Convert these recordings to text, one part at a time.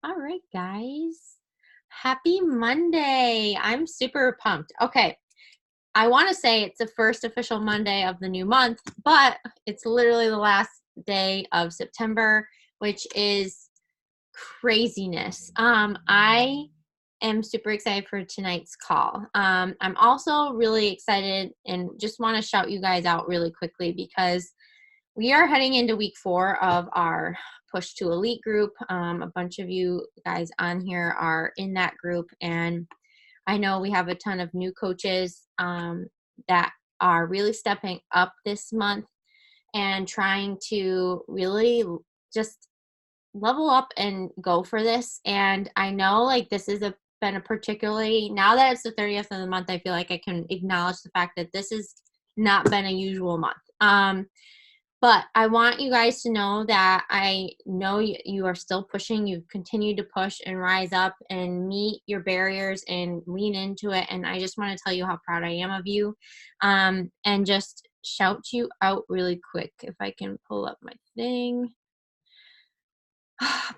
All right, guys. Happy Monday. I'm super pumped. Okay. I want to say it's the first official Monday of the new month, but it's literally the last day of September, which is craziness. I am super excited for tonight's call. I'm also really excited and just want to shout you guys out really quickly because we are heading into week 4 of our Push to Elite group. A bunch of you guys on here are in that group, and I know we have a ton of new coaches that are really stepping up this month and trying to really just level up and go for this. And I know like this is been a particularly, now that it's the 30th of the month, I feel like I can acknowledge the fact that this has not been a usual month. But I want you guys to know that I know you are still pushing. You've continued to push and rise up and meet your barriers and lean into it. And I just want to tell you how proud I am of you, and just shout you out really quick. If I can pull up my thing.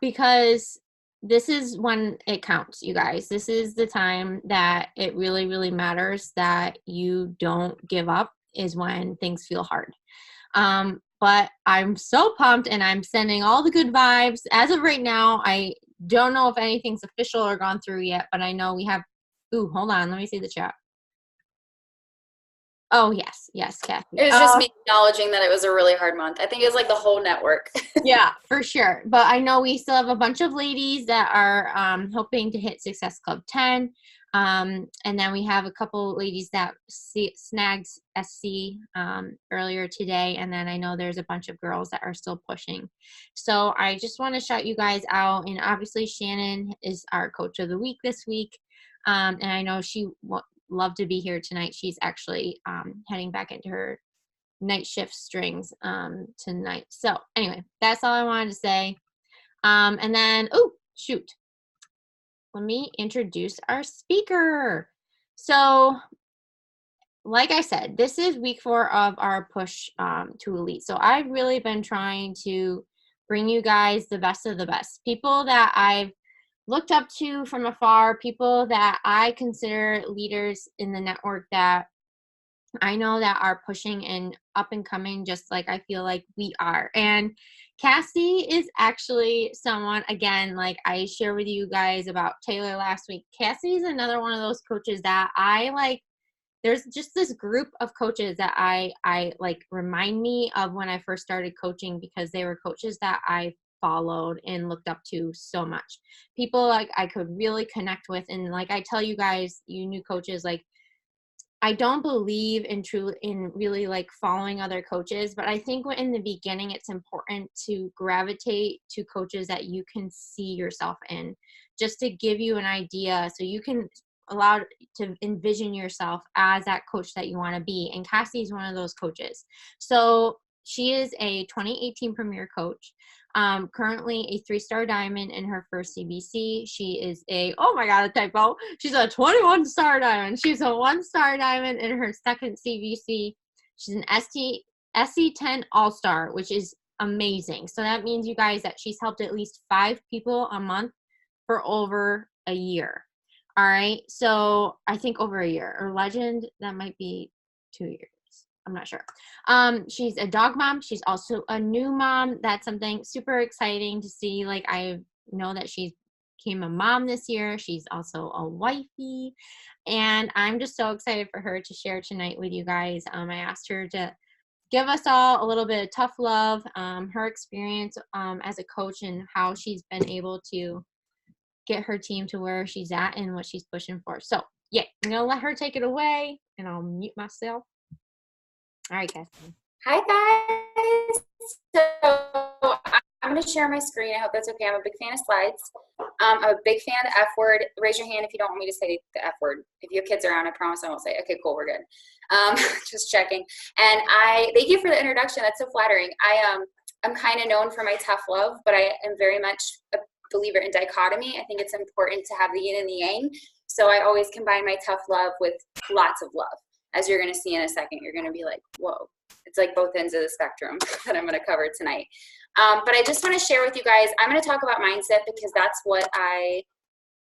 Because this is when it counts, you guys. This is the time that it really, really matters that you don't give up, is when things feel hard. But I'm so pumped and I'm sending all the good vibes. As of right now, I don't know if anything's official or gone through yet, but I know we have, hold on, let me see the chat. Oh, yes, Cassie. It was just me acknowledging that it was a really hard month. I think it was like the whole network. Yeah, for sure. But I know we still have a bunch of ladies that are hoping to hit Success Club 10. And then we have a couple ladies that snagged SC earlier today. And then I know there's a bunch of girls that are still pushing. So I just want to shout you guys out. And obviously Shannon is our coach of the week this week. And I know she would love to be here tonight. She's actually heading back into her night shift strings tonight. So anyway, that's all I wanted to say. And then, let me introduce our speaker. So like I said, this is week 4 of our push to elite. So I've really been trying to bring you guys the best of the best. People that I've looked up to from afar, people that I consider leaders in the network that I know that are pushing and up and coming just like I feel like we are. And Cassie is actually someone, again, like I shared with you guys about Taylor last week. Cassie is another one of those coaches that I like. There's just this group of coaches that I like remind me of when I first started coaching, because they were coaches that I followed and looked up to so much. People like I could really connect with. And like I tell you guys, you new coaches, like I don't believe in really like following other coaches, but I think in the beginning it's important to gravitate to coaches that you can see yourself in, just to give you an idea so you can allow to envision yourself as that coach that you want to be. And Cassie is one of those coaches. So she is a 2018 Premier Coach. Currently a 3-star diamond in her first CBC. She is oh my God, a typo. She's a 21-star diamond. She's a 1-star diamond in her second CBC. She's an SC10 All-Star, which is amazing. So that means, you guys, that she's helped at least 5 people a month for over a year. All right. So I think over a year. Or Legend, that might be 2 years. I'm not sure. She's a dog mom. She's also a new mom. That's something super exciting to see. Like, I know that she became a mom this year. She's also a wifey. And I'm just so excited for her to share tonight with you guys. I asked her to give us all a little bit of tough love, her experience as a coach, and how she's been able to get her team to where she's at and what she's pushing for. So, yeah, I'm going to let her take it away, and I'll mute myself. All right, Cassie. Hi, guys. So I'm going to share my screen. I hope that's okay. I'm a big fan of slides. I'm a big fan of the F word. Raise your hand if you don't want me to say the F word. If you have kids around, I promise I won't say it. Okay, cool. We're good. Just checking. And I thank you for the introduction. That's so flattering. I'm kind of known for my tough love, but I am very much a believer in dichotomy. I think it's important to have the yin and the yang. So I always combine my tough love with lots of love. As you're going to see in a second, you're going to be like, whoa. It's like both ends of the spectrum that I'm going to cover tonight. But I just want to share with you guys, I'm going to talk about mindset because that's what I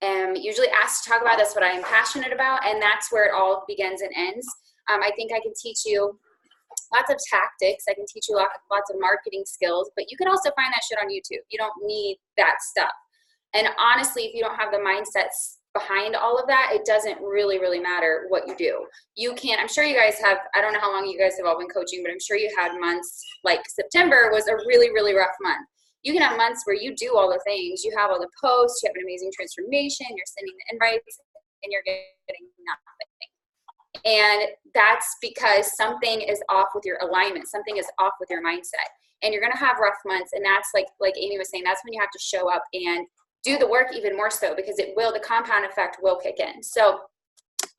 am usually asked to talk about. That's what I am passionate about, and that's where it all begins and ends. I think I can teach you lots of tactics. I can teach you lots of marketing skills, but you can also find that shit on YouTube. You don't need that stuff. And honestly, if you don't have the mindsets behind all of that, it doesn't really, really matter what you do. You can, I'm sure you guys have, I don't know how long you guys have all been coaching, but I'm sure you had months, like September was a really, really rough month. You can have months where you do all the things, you have all the posts, you have an amazing transformation, you're sending the invites, and you're getting nothing. And that's because something is off with your alignment, something is off with your mindset. And you're gonna have rough months, and that's like Amy was saying, that's when you have to show up and do the work even more so, because it will, the compound effect will kick in. So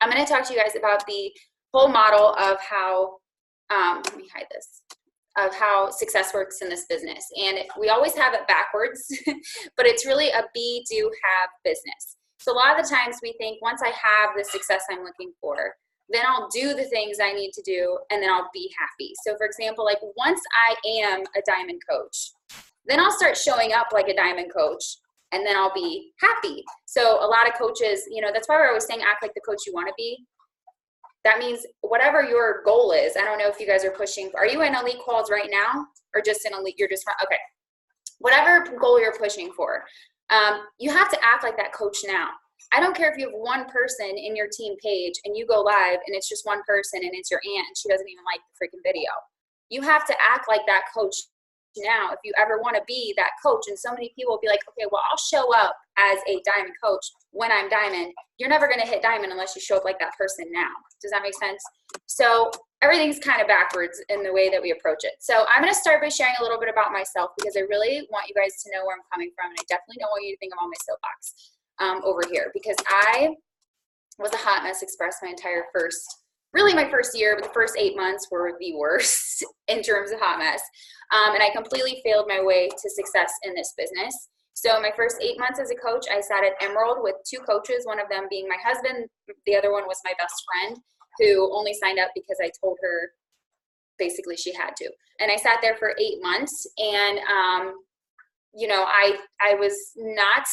I'm going to talk to you guys about the whole model of how, let me hide this, of how success works in this business. And we always have it backwards, but it's really a be, do, have business. So a lot of the times we think once I have the success I'm looking for, then I'll do the things I need to do, and then I'll be happy. So for example, like once I am a diamond coach, then I'll start showing up like a diamond coach, and then I'll be happy. So a lot of coaches, you know, that's why we're always saying act like the coach you want to be. That means whatever your goal is. I don't know if you guys are pushing. Are you in elite quals right now, or just in elite? You're just okay. Whatever goal you're pushing for, you have to act like that coach now. I don't care if you have one person in your team page and you go live and it's just one person and it's your aunt and she doesn't even like the freaking video. You have to act like that coach now if you ever want to be that coach. And so many people will be like, okay, well, I'll show up as a diamond coach when I'm diamond. You're never going to hit diamond unless you show up like that person now. Does that make sense? So everything's kind of backwards in the way that we approach it. So I'm going to start by sharing a little bit about myself, because I really want you guys to know where I'm coming from. And I definitely don't want you to think I'm on my soapbox over here, because I was a hot mess express my entire my first year, but the first 8 months were the worst in terms of hot mess. And I completely failed my way to success in this business. So my first 8 months as a coach, I sat at Emerald with 2 coaches, one of them being my husband. The other one was my best friend, who only signed up because I told her basically she had to. And I sat there for 8 months, and, you know, I was not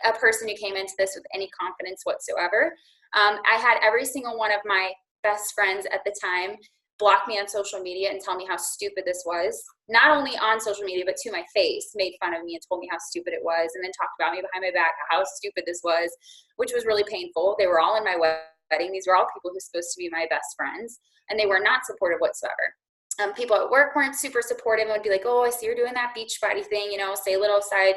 a person who came into this with any confidence whatsoever. I had every single one of my best friends at the time block me on social media and tell me how stupid this was. Not only on social media, but to my face, made fun of me and told me how stupid it was, and then talked about me behind my back, how stupid this was, which was really painful. They were all in my wedding. These were all people who were supposed to be my best friends, and they were not supportive whatsoever. People at work weren't super supportive and would be like, oh, I see you're doing that beach body thing, you know, say little side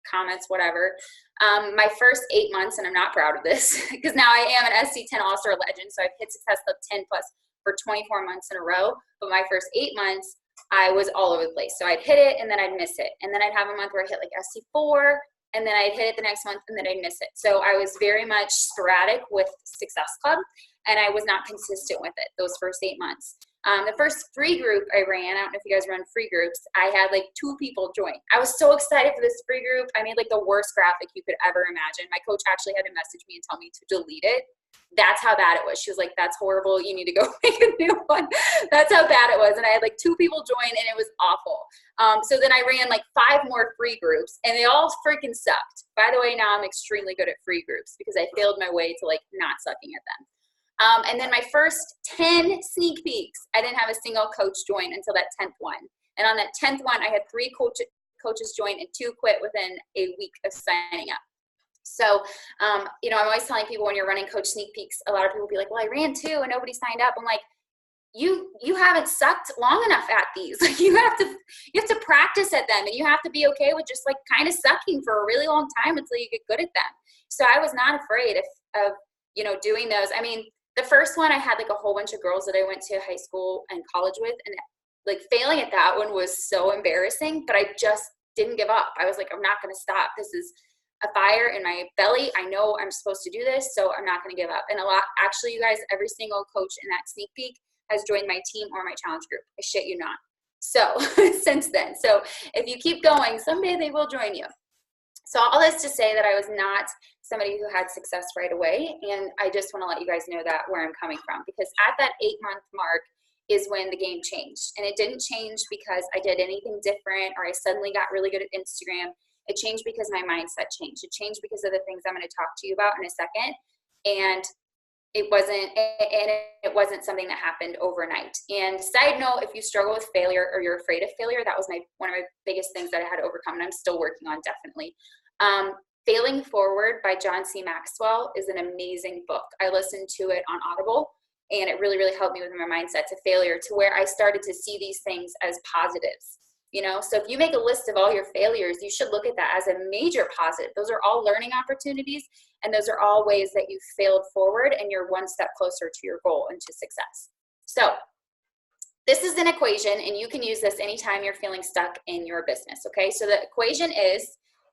comments, whatever. My first 8 months, and I'm not proud of this, because now I am an SC10 All-Star legend, so I've hit Success Club 10 plus for 24 months in a row. But my first 8 months, I was all over the place. So I'd hit it, and then I'd miss it. And then I'd have a month where I hit like SC4, and then I'd hit it the next month, and then I'd miss it. So I was very much sporadic with Success Club, and I was not consistent with it those first 8 months. The first free group I ran, I don't know if you guys run free groups, I had like 2 people join. I was so excited for this free group. I made like the worst graphic you could ever imagine. My coach actually had to message me and tell me to delete it. That's how bad it was. She was like, that's horrible. You need to go make a new one. That's how bad it was. And I had like 2 people join, and it was awful. So then I ran like 5 more free groups, and they all freaking sucked. By the way, now I'm extremely good at free groups because I failed my way to like not sucking at them. And then my first 10 sneak peeks, I didn't have a single coach join until that 10th one. And on that 10th one, I had 3 coaches join and 2 quit within a week of signing up. So, you know, I'm always telling people when you're running coach sneak peeks, a lot of people will be like, well, I ran 2 and nobody signed up. I'm like, you haven't sucked long enough at these. Like you have to practice at them, and you have to be okay with just like kind of sucking for a really long time until you get good at them. So I was not afraid of you know, doing those. I mean, the first one, I had like a whole bunch of girls that I went to high school and college with, and like failing at that one was so embarrassing, but I just didn't give up. I was like, I'm not going to stop. This is a fire in my belly. I know I'm supposed to do this, so I'm not going to give up. And actually, you guys, every single coach in that sneak peek has joined my team or my challenge group. I shit you not. So since then, so if you keep going, someday they will join you. So all this to say that I was not somebody who had success right away. And I just want to let you guys know that where I'm coming from, because at that 8-month mark is when the game changed. And it didn't change because I did anything different or I suddenly got really good at Instagram. It changed because my mindset changed. It changed because of the things I'm going to talk to you about in a second. And it wasn't something that happened overnight. And side note, if you struggle with failure or you're afraid of failure, that was one of my biggest things that I had to overcome, and I'm still working on, definitely. Failing Forward by John C. Maxwell is an amazing book. I listened to it on Audible, and it really, really helped me with my mindset to failure, to where I started to see these things as positives. You know, so if you make a list of all your failures, you should look at that as a major positive. Those are all learning opportunities, and those are all ways that you failed forward and you're one step closer to your goal and to success. So this is an equation, and you can use this anytime you're feeling stuck in your business, okay? So the equation is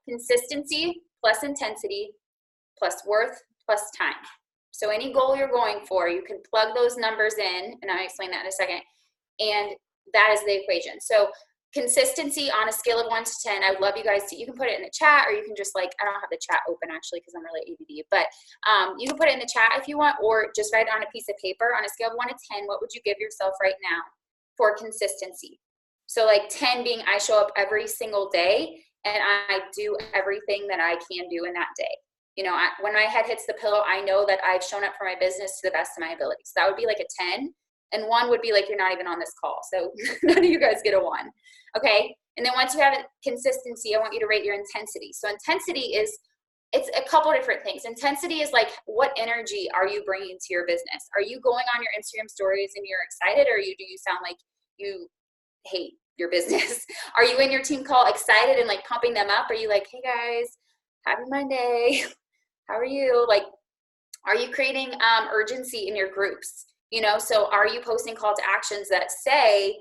consistency plus intensity plus worth plus time. So any goal you're going for, you can plug those numbers in, and I'll explain that in a second, and that is the equation. So consistency on a scale of 1 to 10, I would love you guys to, you can put it in the chat, or you can just like, I don't have the chat open actually because I'm really ADD, but you can put it in the chat if you want, or just write it on a piece of paper. On a scale of 1 to 10, what would you give yourself right now for consistency? So like 10 being I show up every single day and I do everything that I can do in that day. You know, when my head hits the pillow, I know that I've shown up for my business to the best of my abilities. That would be like a 10. And 1 would be like, you're not even on this call. So none of you guys get a 1. Okay. And then once you have consistency, I want you to rate your intensity. So intensity it's a couple different things. Intensity is like, what energy are you bringing to your business? Are you going on your Instagram stories and you're excited, or do you sound like you hate your business? Are you in your team call excited and like pumping them up? Are you like, hey guys, happy Monday. How are you? Like, are you creating urgency in your groups? You know, so are you posting call to actions that say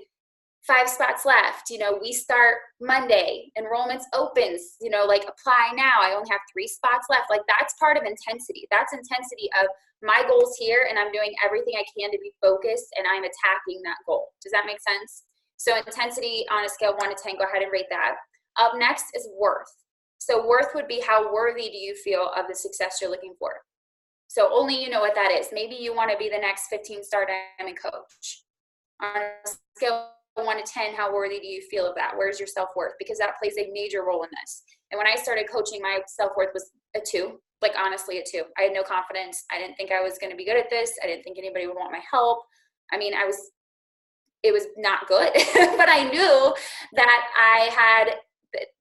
5 spots left, you know, we start Monday, enrollments opens, you know, like apply now, I only have 3 spots left. Like that's part of intensity. That's intensity of my goals here, and I'm doing everything I can to be focused, and I'm attacking that goal. Does that make sense? So intensity on a scale of 1 to 10, go ahead and rate that. Up next is worth. So worth would be, how worthy do you feel of the success you're looking for? So only you know what that is. Maybe you want to be the next 15-star diamond coach. On a scale of 1 to 10, how worthy do you feel of that? Where's your self-worth? Because that plays a major role in this. And when I started coaching, my self-worth was a 2, like honestly a 2. I had no confidence. I didn't think I was going to be good at this. I didn't think anybody would want my help. I mean, it was not good, but I knew that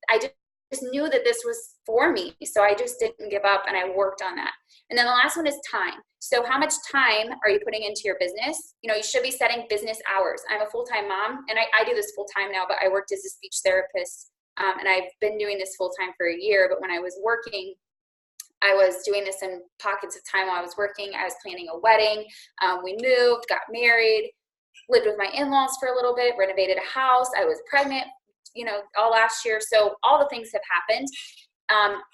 I just knew that this was for me. So I just didn't give up, and I worked on that. And then the last one is time. So how much time are you putting into your business? You know, you should be setting business hours. I'm a full-time mom, and I do this full-time now, but I worked as a speech therapist, and I've been doing this full-time for a year. But when I was working, I was doing this in pockets of time while I was working. I was planning a wedding. We moved, got married, lived with my in-laws for a little bit, renovated a house. I was pregnant, you know, all last year. So all the things have happened.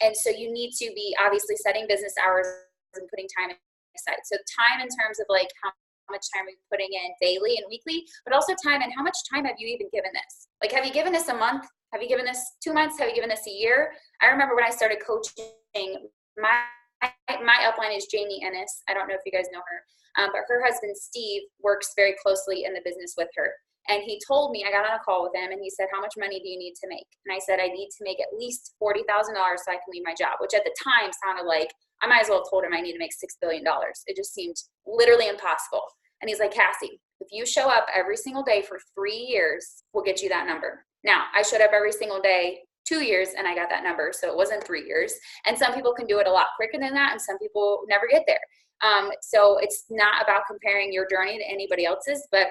And so you need to be obviously setting business hours and putting time aside. So time in terms of like how much time are you putting in daily and weekly, but also time and how much time have you even given this? Like, have you given this a month? Have you given this 2 months? Have you given this a year? I remember when I started coaching, my upline is Jamie Ennis. I don't know if you guys know her, but her husband, Steve, works very closely in the business with her. And he told me, I got on a call with him, and he said, how much money do you need to make? And I said, I need to make at least $40,000 so I can leave my job, which at the time sounded like, I might as well have told him I need to make $6 billion. It just seemed literally impossible. And he's like, Cassie, if you show up every single day for 3 years, we'll get you that number. Now, I showed up every single day 2 years, and I got that number. So it wasn't 3 years. And some people can do it a lot quicker than that, and some people never get there. So it's not about comparing your journey to anybody else's, but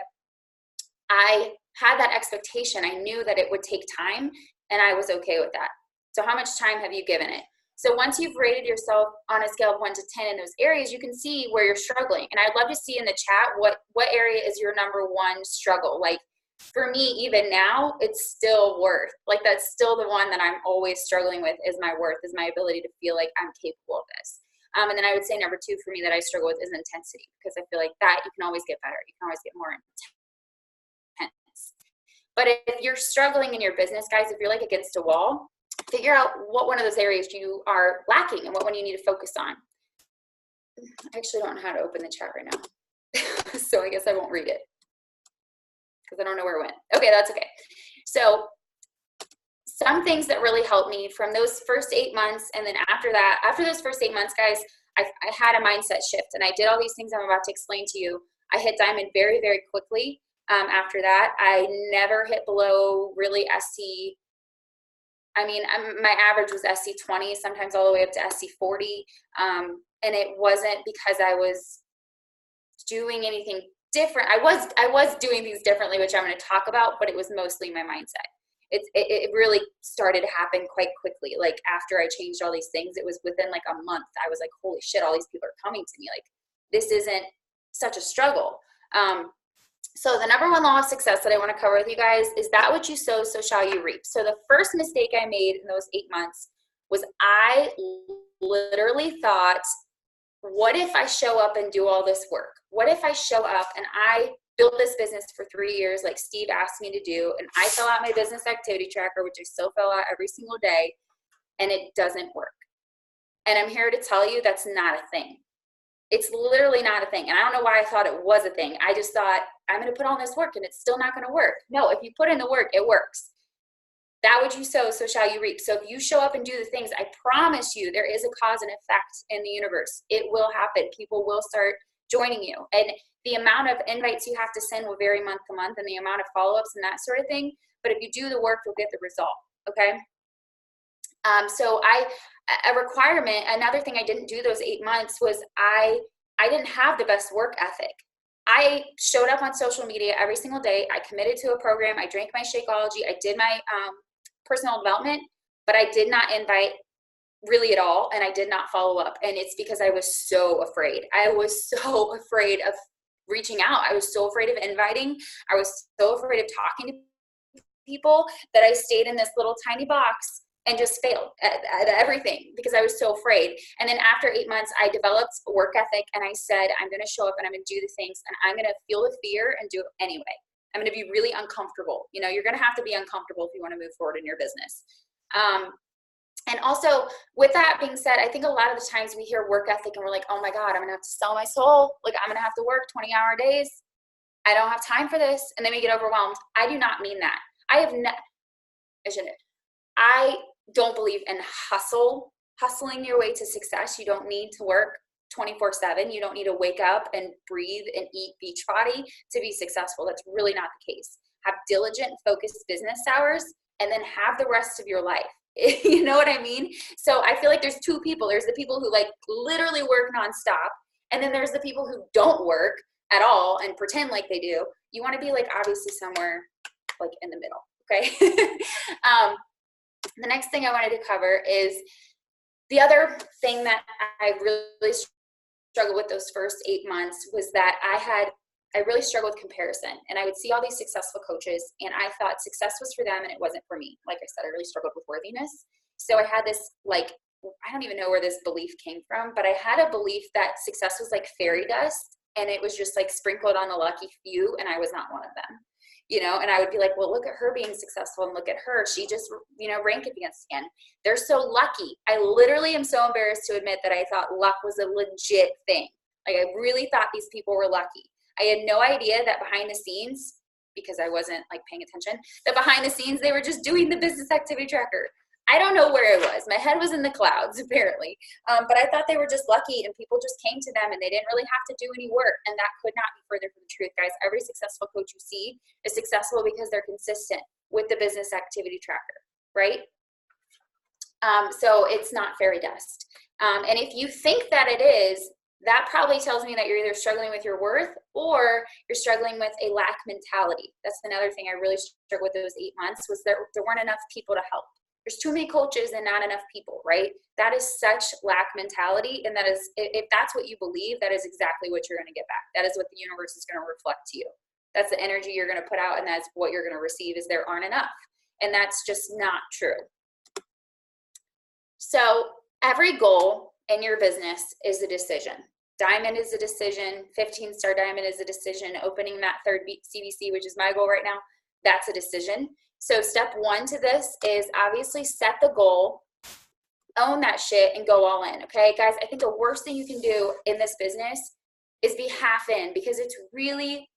I had that expectation. I knew that it would take time, and I was okay with that. So how much time have you given it? So once you've rated yourself on a scale of 1 to 10 in those areas, you can see where you're struggling. And I'd love to see in the chat what area is your number 1 struggle. Like for me, even now, it's still worth. Like that's still the one that I'm always struggling with, is my worth, is my ability to feel like I'm capable of this. And then I would say number 2 for me that I struggle with is intensity, because I feel like that you can always get better. You can always get more intense. But if you're struggling in your business, guys, if you're like against a wall, figure out what one of those areas you are lacking and what one you need to focus on. I actually don't know how to open the chat right now, so I guess I won't read it. because I don't know where it went. Okay, that's okay. So some things that really helped me from those first 8 months, and then after that, after those first 8 months, guys, I had a mindset shift, and I did all these things I'm about to explain to you. I hit diamond very, very quickly. After that, I never hit below really SC. I mean, my average was SC20, sometimes all the way up to SC40. And it wasn't because I was doing anything different. I was doing things differently, which I'm going to talk about, but it was mostly my mindset. It really started to happen quite quickly. Like after I changed all these things, it was within like a month. I was like, holy shit, all these people are coming to me. Like this isn't such a struggle. So the number one law of success that I want to cover with you guys is that what you sow, so shall you reap. So the first mistake I made in those 8 months was I literally thought, what if I show up and do all this work? What if I show up and I built this business for 3 years like Steve asked me to do, and I fill out my business activity tracker, which I still fill out every single day, and it doesn't work? And I'm here to tell you that's not a thing. It's literally not a thing. And I don't know why I thought it was a thing. I just thought, I'm going to put all this work and it's still not going to work. No, if you put in the work, it works. That what you sow, so shall you reap. So if you show up and do the things, I promise you there is a cause and effect in the universe. It will happen. People will start joining you. And the amount of invites you have to send will vary month to month, and the amount of follow-ups and that sort of thing. But if you do the work, you'll get the result. Okay. So a requirement, another thing I didn't do those 8 months was I didn't have the best work ethic. I showed up on social media every single day. I committed to a program. I drank my Shakeology. I did my personal development, but I did not invite really at all. And I did not follow up. And it's because I was so afraid. I was so afraid of reaching out. I was so afraid of inviting. I was so afraid of talking to people that I stayed in this little tiny box and just failed at everything because I was so afraid. And then after 8 months, I developed a work ethic, and I said, I'm going to show up and I'm going to do the things, and I'm going to feel the fear and do it anyway. I'm going to be really uncomfortable. You know, you're going to have to be uncomfortable if you want to move forward in your business. And also, with that being said, I think a lot of the times we hear work ethic and we're like, oh my God, I'm going to have to sell my soul. Like, I'm going to have to work 20-hour days. I don't have time for this. And then we get overwhelmed. I do not mean that. I don't believe in hustling your way to success. You don't need to work 24/7. You don't need to wake up and breathe and eat Beachbody to be successful. That's really not the case. Have diligent, focused business hours, and then have the rest of your life. You know what I mean? So I feel like there's two people. There's the people who like literally work nonstop, and then there's the people who don't work at all and pretend like they do. You want to be like obviously somewhere like in the middle. Okay. The next thing I wanted to cover is the other thing that I really struggled with those first 8 months was that I really struggled with comparison, and I would see all these successful coaches, and I thought success was for them and it wasn't for me. Like I said, I really struggled with worthiness. So I had this, like, I don't even know where this belief came from, but I had a belief that success was like fairy dust, and it was just like sprinkled on a lucky few, and I was not one of them. You know, and I would be like, well, look at her being successful, and look at her. She just, you know, ranked against again. They're so lucky. I literally am so embarrassed to admit that I thought luck was a legit thing. Like, I really thought these people were lucky. I had no idea that behind the scenes, because I wasn't like paying attention, that behind the scenes, they were just doing the business activity tracker. I don't know where it was. My head was in the clouds, apparently. But I thought they were just lucky, and people just came to them, and they didn't really have to do any work. And that could not be further from the truth, guys. Every successful coach you see is successful because they're consistent with the business activity tracker, right? So it's not fairy dust. And if you think that it is, that probably tells me that you're either struggling with your worth or you're struggling with a lack mentality. That's another thing I really struggled with those 8 months, was that there weren't enough people to help. There's too many coaches and not enough people, right? That is such lack mentality. And that is, if that's what you believe, that is exactly what you're going to get back. That is what the universe is going to reflect to you. That's the energy you're going to put out, and that's what you're going to receive, is there aren't enough. And that's just not true. So every goal in your business is a decision. Diamond is a decision. 15-star diamond is a decision. Opening that third CBC, which is my goal right now, that's a decision. So step one to this is obviously set the goal, own that shit, and go all in. Okay, guys, I think the worst thing you can do in this business is be half in, because it's really,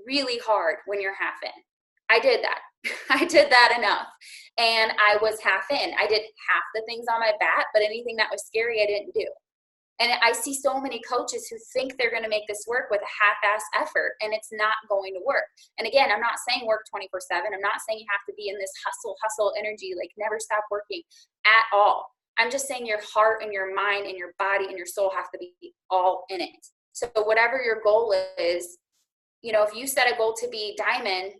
really hard when you're half in. I did that. I did that enough. And I was half in. I did half the things on my bat, but anything that was scary, I didn't do. And I see so many coaches who think they're going to make this work with a half-ass effort, and it's not going to work. And again, I'm not saying work 24/7. I'm not saying you have to be in this hustle energy, like never stop working at all. I'm just saying your heart and your mind and your body and your soul have to be all in it. So whatever your goal is, you know, if you set a goal to be diamond,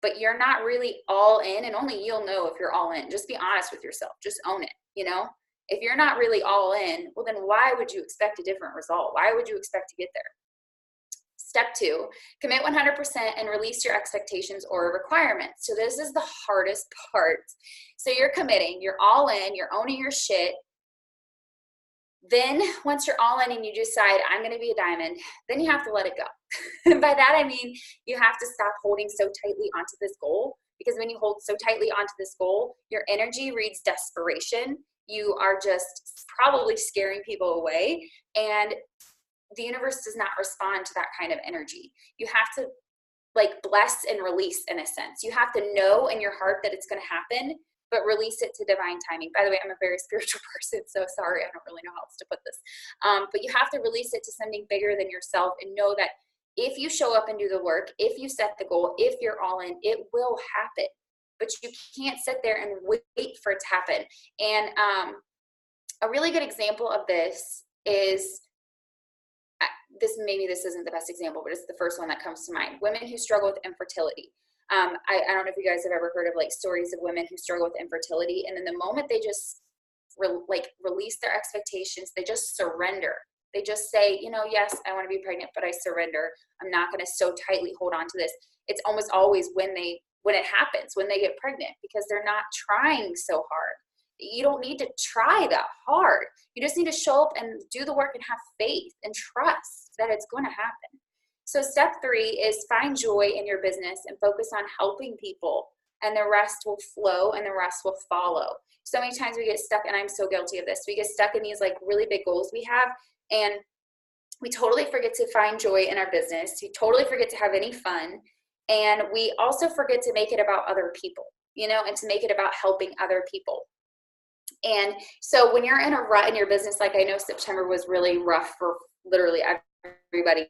but you're not really all in, and only you'll know if you're all in. Just be honest with yourself. Just own it, you know? If you're not really all in, well, then why would you expect a different result? Why would you expect to get there? Step 2, commit 100% and release your expectations or requirements. So this is the hardest part. So you're committing, you're all in, you're owning your shit. Then once you're all in and you decide, I'm going to be a diamond, then you have to let it go. And by that, I mean, you have to stop holding so tightly onto this goal, because when you hold so tightly onto this goal, your energy reads desperation. You are just probably scaring people away, and the universe does not respond to that kind of energy. You have to like bless and release in a sense. You have to know in your heart that it's going to happen, but release it to divine timing. By the way, I'm a very spiritual person, so sorry, I don't really know how else to put this. But you have to release it to something bigger than yourself, and know that if you show up and do the work, if you set the goal, if you're all in, it will happen. But you can't sit there and wait for it to happen. And a really good example of this is, maybe this isn't the best example, but it's the first one that comes to mind. Women who struggle with infertility. I don't know if you guys have ever heard of like stories of women who struggle with infertility, and then the moment they just release their expectations, they just surrender. They just say, you know, yes, I want to be pregnant, but I surrender. I'm not going to so tightly hold on to this. It's almost always when it happens, when they get pregnant, because they're not trying so hard. You don't need to try that hard. You just need to show up and do the work and have faith and trust that it's going to happen. So step 3 is find joy in your business and focus on helping people, and the rest will flow and the rest will follow. So many times we get stuck, and I'm so guilty of this. We get stuck in these like really big goals we have, and we totally forget to find joy in our business. We totally forget to have any fun. And we also forget to make it about other people, you know, and to make it about helping other people. And so when you're in a rut in your business, like I know September was really rough for literally everybody,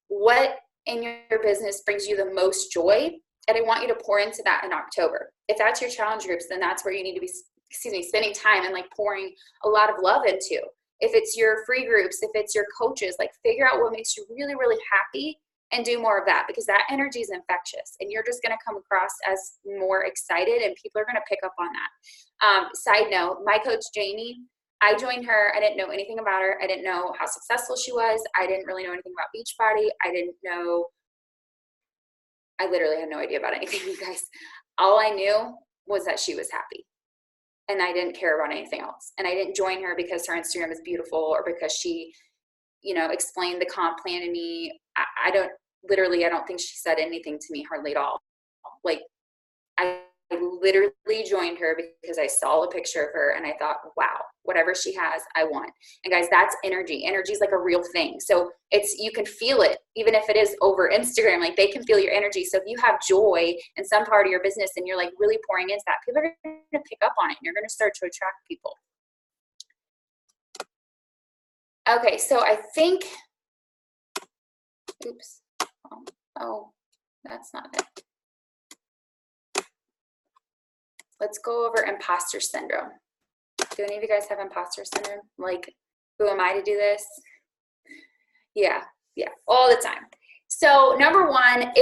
what in your business brings you the most joy? And I want you to pour into that in October. If that's your challenge groups, then that's where you need to be, spending time and like pouring a lot of love into. If it's your free groups, if it's your coaches, like figure out what makes you really, really happy and do more of that, because that energy is infectious and you're just going to come across as more excited, and people are going to pick up on that. Side note, my coach, Jamie, I joined her. I didn't know anything about her. I didn't know how successful she was. I didn't really know anything about Beachbody. I literally had no idea about anything, you guys. All I knew was that she was happy, and I didn't care about anything else. And I didn't join her because her Instagram is beautiful or because she, you know, explained the comp plan to me. I don't think she said anything to me hardly at all. Like, I literally joined her because I saw a picture of her and I thought, wow, whatever she has, I want. And guys, that's energy. Energy is like a real thing. So you can feel it, even if it is over Instagram, like they can feel your energy. So if you have joy in some part of your business and you're like really pouring into that, people are going to pick up on it and you're going to start to attract people. Okay, so I think, oops. Oh, that's not it. Let's go over imposter syndrome. Do any of you guys have imposter syndrome? Like, who am I to do this? Yeah, all the time. So number 1,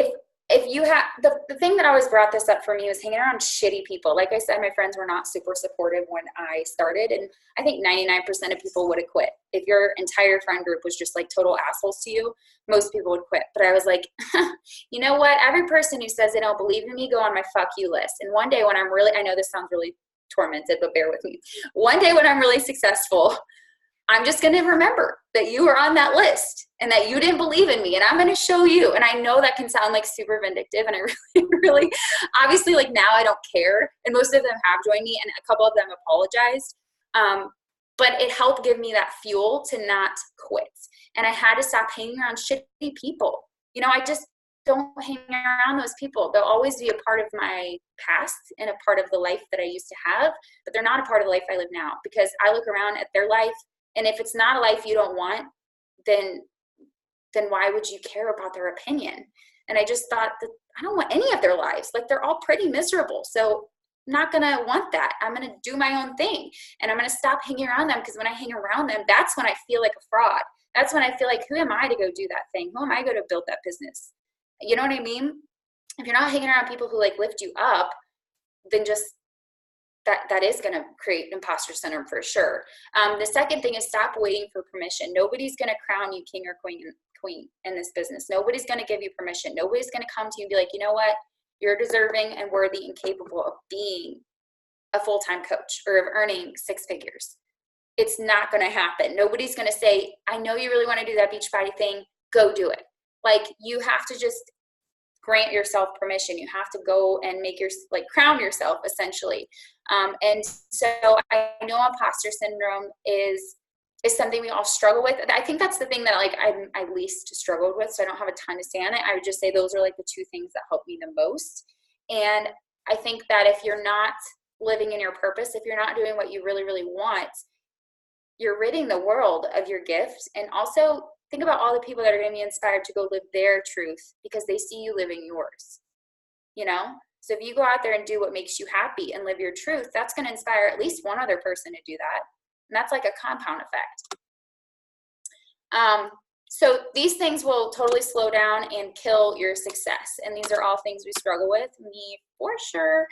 if you have, the thing that always brought this up for me was hanging around shitty people. Like I said, my friends were not super supportive when I started, and I think 99% of people would have quit. If your entire friend group was just like total assholes to you, most people would quit. But I was like, you know what? Every person who says they don't believe in me, go on my fuck you list. And one day when I'm really, I know this sounds really tormented, but bear with me. One day when I'm really successful, I'm just going to remember that you were on that list and that you didn't believe in me, and I'm going to show you. And I know that can sound like super vindictive, and I really, obviously, like now I don't care. And most of them have joined me, and a couple of them apologized. But it helped give me that fuel to not quit. And I had to stop hanging around shitty people. You know, I just don't hang around those people. They'll always be a part of my past and a part of the life that I used to have, but they're not a part of the life I live now, because I look around at their life, and if it's not a life you don't want, then why would you care about their opinion? And I just thought that I don't want any of their lives. Like, they're all pretty miserable. So I'm not going to want that. I'm going to do my own thing, and I'm going to stop hanging around them, because when I hang around them, that's when I feel like a fraud. That's when I feel like, who am I to go do that thing? Who am I to go to build that business? You know what I mean? If you're not hanging around people who like lift you up, then just that is going to create imposter syndrome for sure. The second thing is stop waiting for permission. Nobody's going to crown you king or queen in this business. Nobody's going to give you permission. Nobody's going to come to you and be like, you know what? You're deserving and worthy and capable of being a full-time coach or of earning 6 figures. It's not going to happen. Nobody's going to say, I know you really want to do that Beachbody thing. Go do it. Like, you have to just grant yourself permission. You have to go and make crown yourself, essentially. And so I know imposter syndrome is something we all struggle with. I think that's the thing that I least struggled with. So I don't have a ton to say on it. I would just say those are like the 2 things that help me the most. And I think that if you're not living in your purpose, if you're not doing what you really, really want, you're ridding the world of your gift. And also think about all the people that are going to be inspired to go live their truth because they see you living yours, you know? So if you go out there and do what makes you happy and live your truth, that's going to inspire at least one other person to do that. And that's like a compound effect. So these things will totally slow down and kill your success. And these are all things we struggle with, me for sure.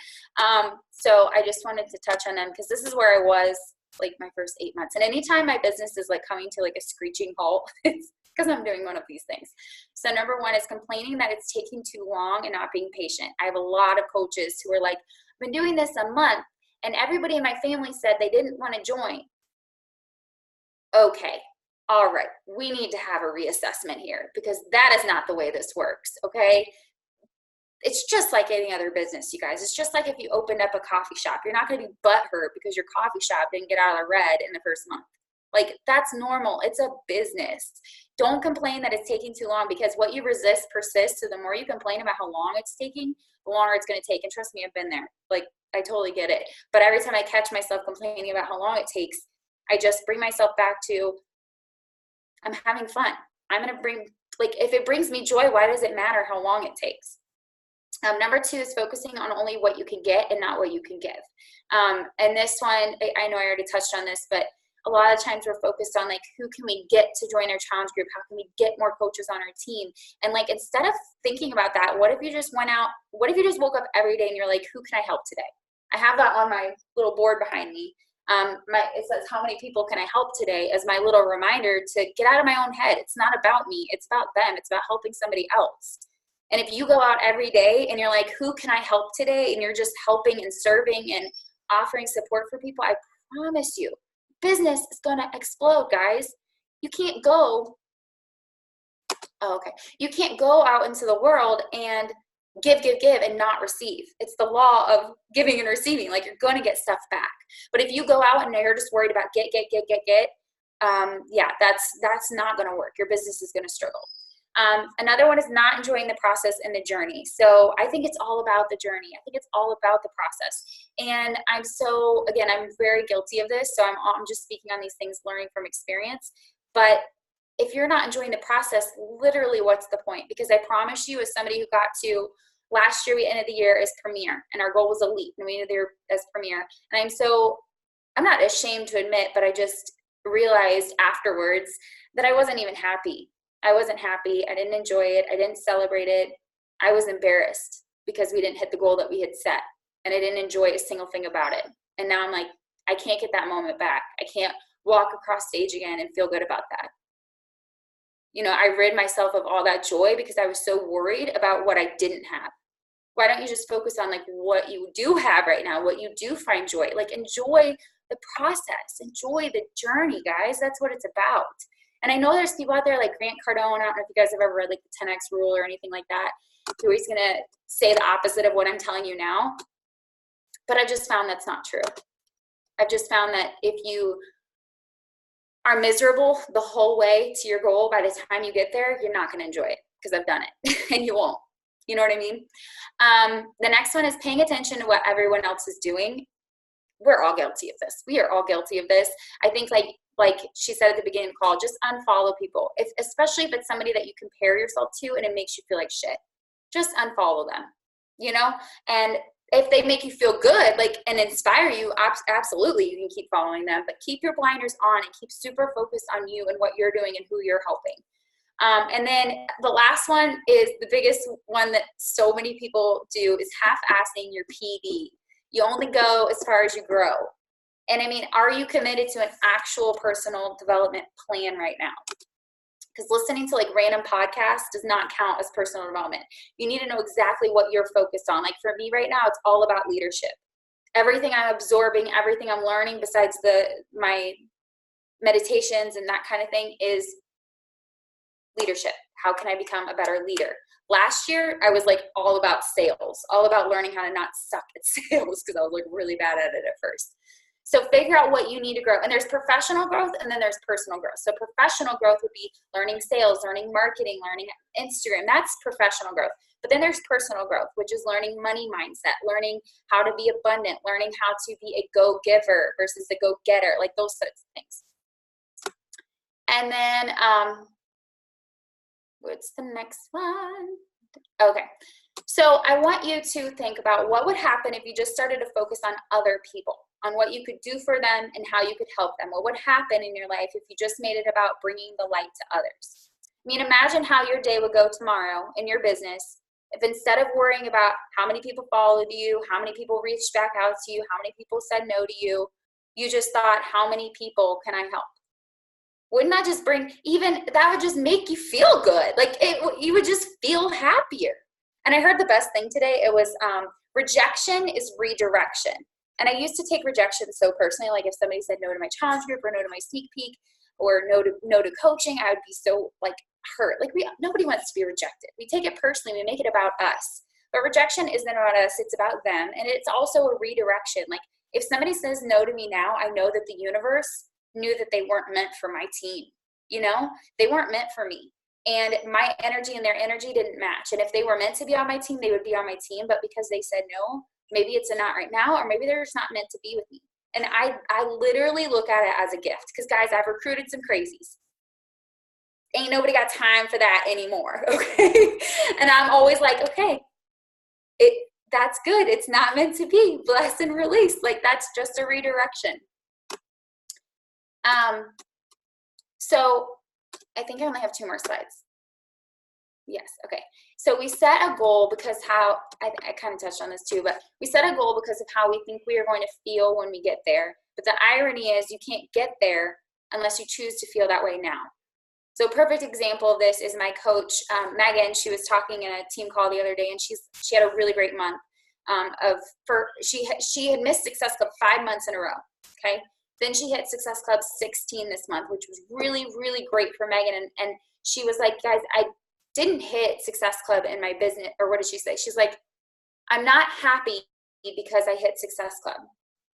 So I just wanted to touch on them because this is where I was like my first 8 months. And anytime my business is like coming to like a screeching halt, it's because I'm doing one of these things. So number 1 is complaining that it's taking too long and not being patient. I have a lot of coaches who are like, I've been doing this a month and everybody in my family said they didn't want to join. Okay. All right. We need to have a reassessment here because that is not the way this works. Okay. It's just like any other business, you guys. It's just like if you opened up a coffee shop, you're not going to be butthurt because your coffee shop didn't get out of the red in the first month. Like, that's normal. It's a business. Don't complain that it's taking too long because what you resist persists. So the more you complain about how long it's taking, the longer it's going to take. And trust me, I've been there. Like, I totally get it. But every time I catch myself complaining about how long it takes, I just bring myself back to, I'm having fun. I'm going to bring, like, if it brings me joy, why does it matter how long it takes? Number 2 is focusing on only what you can get and not what you can give. And this one, I know I already touched on this, but a lot of times we're focused on like, who can we get to join our challenge group? How can we get more coaches on our team? And like, instead of thinking about that, what if you just went out? What if you just woke up every day and you're like, who can I help today? I have that on my little board behind me. It says, how many people can I help today, as my little reminder to get out of my own head. It's not about me. It's about them. It's about helping somebody else. And if you go out every day and you're like, who can I help today? And you're just helping and serving and offering support for people, I promise you, business is going to explode, guys. You can't go, you can't go out into the world and give and not receive. It's the law of giving and receiving. Like, you're going to get stuff back. But if you go out and you're just worried about get, that's not going to work. Your business is going to struggle. Another one is not enjoying the process and the journey. So I think it's all about the journey. I think it's all about the process. And I'm very guilty of this. So I'm just speaking on these things, learning from experience. But if you're not enjoying the process, literally what's the point? Because I promise you, as somebody who got to last year, we ended the year as premier and our goal was elite and we ended the year as premier. And I'm not ashamed to admit, but I just realized afterwards that I wasn't even happy. I wasn't happy. I didn't enjoy it. I didn't celebrate it. I was embarrassed because we didn't hit the goal that we had set. And I didn't enjoy a single thing about it. And now I'm like, I can't get that moment back. I can't walk across stage again and feel good about that. You know, I rid myself of all that joy because I was so worried about what I didn't have. Why don't you just focus on like what you do have right now, what you do find joy? Like, enjoy the process. Enjoy the journey, guys. That's what it's about. And I know there's people out there like Grant Cardone. I don't know if you guys have ever read like the 10X rule or anything like that. Who he's going to say the opposite of what I'm telling you now. But I've just found that's not true. I've just found that if you are miserable the whole way to your goal, by the time you get there, you're not going to enjoy it because I've done it and you won't. You know what I mean? The next one is paying attention to what everyone else is doing. We're all guilty of this. We are all guilty of this. I think like she said at the beginning of the call, just unfollow people. Especially if it's somebody that you compare yourself to and it makes you feel like shit. Just unfollow them, you know? And if they make you feel good, like, and inspire you, absolutely, you can keep following them, but keep your blinders on and keep super focused on you and what you're doing and who you're helping. And then the last one is the biggest one that so many people do is half-assing your PD. You only go as far as you grow. And I mean, are you committed to an actual personal development plan right now? Because listening to like random podcasts does not count as personal development. You need to know exactly what you're focused on. Like for me right now, it's all about leadership. Everything I'm absorbing, everything I'm learning besides my meditations and that kind of thing is leadership. How can I become a better leader? Last year, I was like all about sales, all about learning how to not suck at sales because I was like really bad at it at first. So figure out what you need to grow. And there's professional growth and then there's personal growth. So professional growth would be learning sales, learning marketing, learning Instagram. That's professional growth. But then there's personal growth, which is learning money mindset, learning how to be abundant, learning how to be a go-giver versus a go-getter, like those sorts of things. And then, what's the next one? Okay. So I want you to think about what would happen if you just started to focus on other people, on what you could do for them and how you could help them. What would happen in your life if you just made it about bringing the light to others? I mean, imagine how your day would go tomorrow in your business if instead of worrying about how many people followed you, how many people reached back out to you, how many people said no to you, you just thought, how many people can I help? Wouldn't that just that would just make you feel good. Like you would just feel happier. And I heard the best thing today. It was rejection is redirection. And I used to take rejection so personally. Like if somebody said no to my challenge group or no to my sneak peek or no to coaching, I would be so like hurt. Like nobody wants to be rejected. We take it personally. We make it about us. But rejection isn't about us. It's about them. And it's also a redirection. Like if somebody says no to me now, I know that the universe knew that they weren't meant for my team. You know, they weren't meant for me. And my energy and their energy didn't match. And if they were meant to be on my team, they would be on my team. But because they said no, maybe it's a not right now, or maybe they're just not meant to be with me. And I literally look at it as a gift. Because guys, I've recruited some crazies. Ain't nobody got time for that anymore. Okay. And I'm always like, okay, that's good. It's not meant to be. Bless and release. Like that's just a redirection. So I think I only have 2 more slides. Yes. Okay. So we set a goal because I kind of touched on this too, but we set a goal because of how we think we are going to feel when we get there. But the irony is you can't get there unless you choose to feel that way now. So a perfect example of this is my coach, Megan. She was talking in a team call the other day, and she had a really great month. She had missed Success Club 5 months in a row. Okay. Then she hit Success Club 16 this month, which was really, really great for Megan. And she was like, guys, I didn't hit Success Club in my business. Or what did she say? She's like, I'm not happy because I hit Success Club.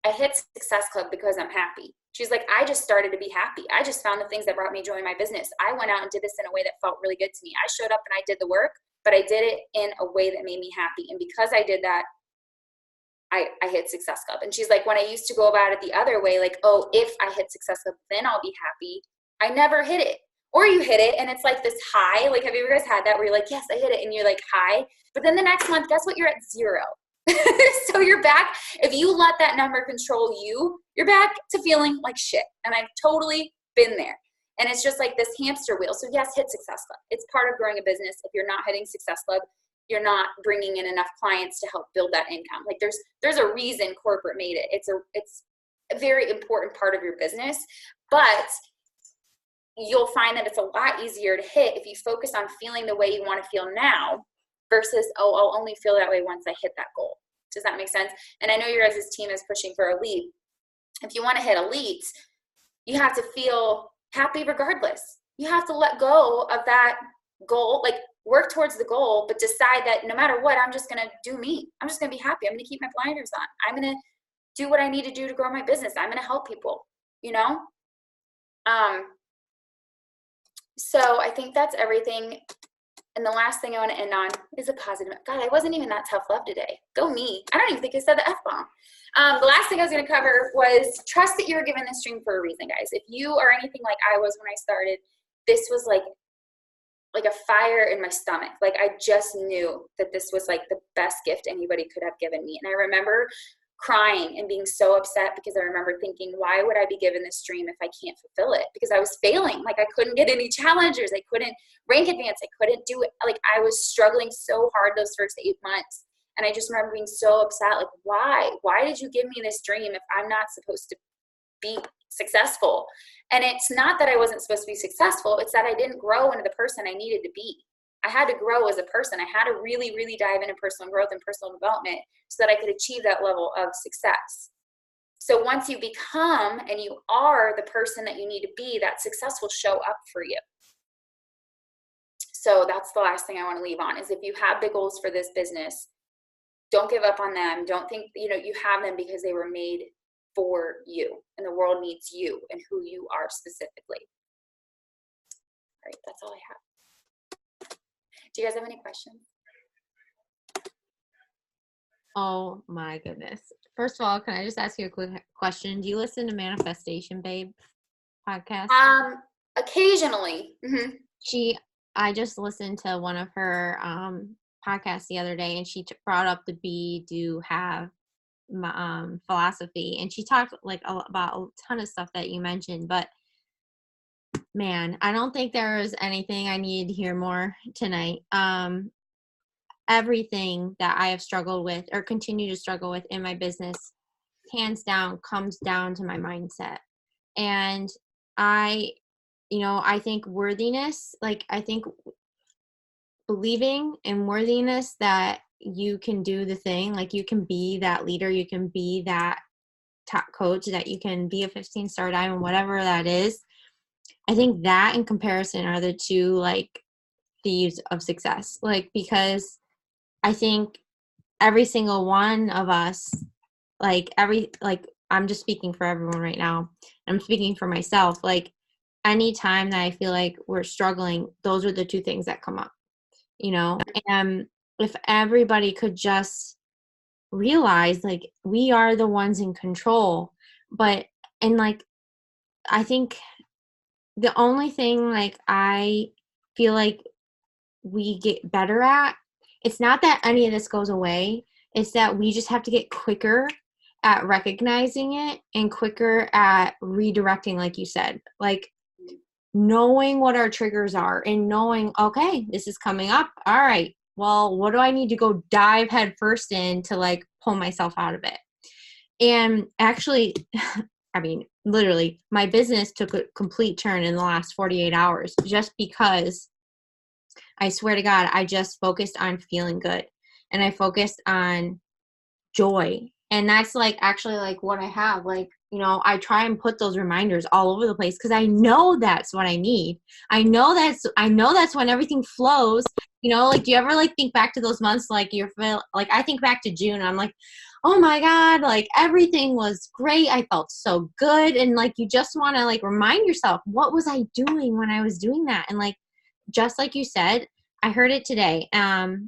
I hit Success Club because I'm happy. She's like, I just started to be happy. I just found the things that brought me joy in my business. I went out and did this in a way that felt really good to me. I showed up and I did the work, but I did it in a way that made me happy. And because I did that, I hit Success Club. And she's like, when I used to go about it the other way, like, oh, if I hit Success Club, then I'll be happy. I never hit it. Or you hit it and it's like this high. Like, have you ever guys had that where you're like, yes, I hit it. And you're like high. But then the next month, guess what? You're at 0. So you're back. If you let that number control you, you're back to feeling like shit. And I've totally been there. And it's just like this hamster wheel. So yes, hit Success Club. It's part of growing a business. If you're not hitting Success Club, you're not bringing in enough clients to help build that income. Like there's a reason corporate made it. It's a very important part of your business, but you'll find that it's a lot easier to hit if you focus on feeling the way you want to feel now versus, oh, I'll only feel that way once I hit that goal. Does that make sense? And I know your guys' team is pushing for elite. If you want to hit elite, you have to feel happy regardless. You have to let go of that goal, like work towards the goal, but decide that no matter what, I'm just going to do me. I'm just going to be happy. I'm going to keep my blinders on. I'm going to do what I need to do to grow my business. I'm going to help people, you know? So I think that's everything And the last thing I want to end on is a positive. God, I wasn't even that tough love today. Go me. I don't even think I said the F-bomb. The last thing I was going to cover was trust that you were given this dream for a reason, guys. If you are anything like I was when I started, this was like a fire in my stomach. Like I just knew that this was like the best gift anybody could have given me. And I remember crying and being so upset because I remember thinking, why would I be given this dream if I can't fulfill it? Because I was failing. Like I couldn't get any challengers. I couldn't rank advance. I couldn't do it. Like I was struggling so hard those first 8 months. And I just remember being so upset. Like, why? Why did you give me this dream if I'm not supposed to be successful? And it's not that I wasn't supposed to be successful. It's that I didn't grow into the person I needed to be. I had to grow as a person. I had to really, really dive into personal growth and personal development so that I could achieve that level of success. So once you become and you are the person that you need to be, that success will show up for you. So that's the last thing I want to leave on is if you have big goals for this business, don't give up on them. Don't think, you have them because they were made for you and the world needs you and who you are specifically. All right, that's all I have. Do you guys have any questions? Oh my goodness. First of all, can I just ask you a quick question? Do you listen to Manifestation Babe podcast? Occasionally. Mm-hmm. I just listened to one of her podcasts the other day, and she brought up the be, do, have philosophy, and she talked like about a ton of stuff that you mentioned, but man, I don't think there was anything I needed to hear more tonight. Everything that I have struggled with or continue to struggle with in my business, hands down, comes down to my mindset. And I think worthiness, like I think believing in worthiness that you can do the thing, like you can be that leader, you can be that top coach, that you can be a 15-star diamond, whatever that is. I think that in comparison are the two like thieves of success. Like, because I think every single one of us, I'm just speaking for everyone right now. I'm speaking for myself. Like anytime that I feel like we're struggling, those are the two things that come up, and if everybody could just realize like we are the ones in control, I think the only thing like I feel like we get better at, it's not that any of this goes away, it's that we just have to get quicker at recognizing it and quicker at redirecting, like you said, like knowing what our triggers are and knowing, okay, this is coming up. All right, well, what do I need to go dive head first in to like pull myself out of it? And actually, I mean, literally, my business took a complete turn in the last 48 hours just because I swear to God, I just focused on feeling good and I focused on joy. And that's like actually like what I have. Like, I try and put those reminders all over the place because I know that's what I need. I know that's when everything flows. Like, do you ever like think back to those months? Like I think back to June. I'm like, oh my God, like everything was great. I felt so good. And like, you just want to like remind yourself, what was I doing when I was doing that? And like, just like you said, I heard it today. Oh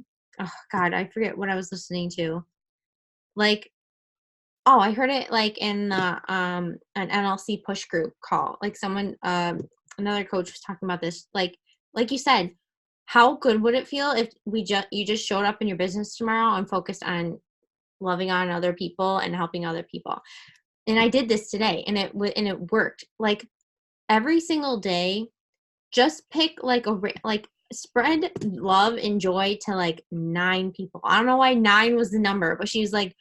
God, I forget what I was listening to. Like, I heard it like in an NLC push group call. Like someone, another coach was talking about this. Like you said, how good would it feel if you just showed up in your business tomorrow and focused on loving on other people and helping other people? And I did this today, and it worked. Like every single day, just pick spread love and joy to like 9 people. I don't know why 9 was the number, but she was like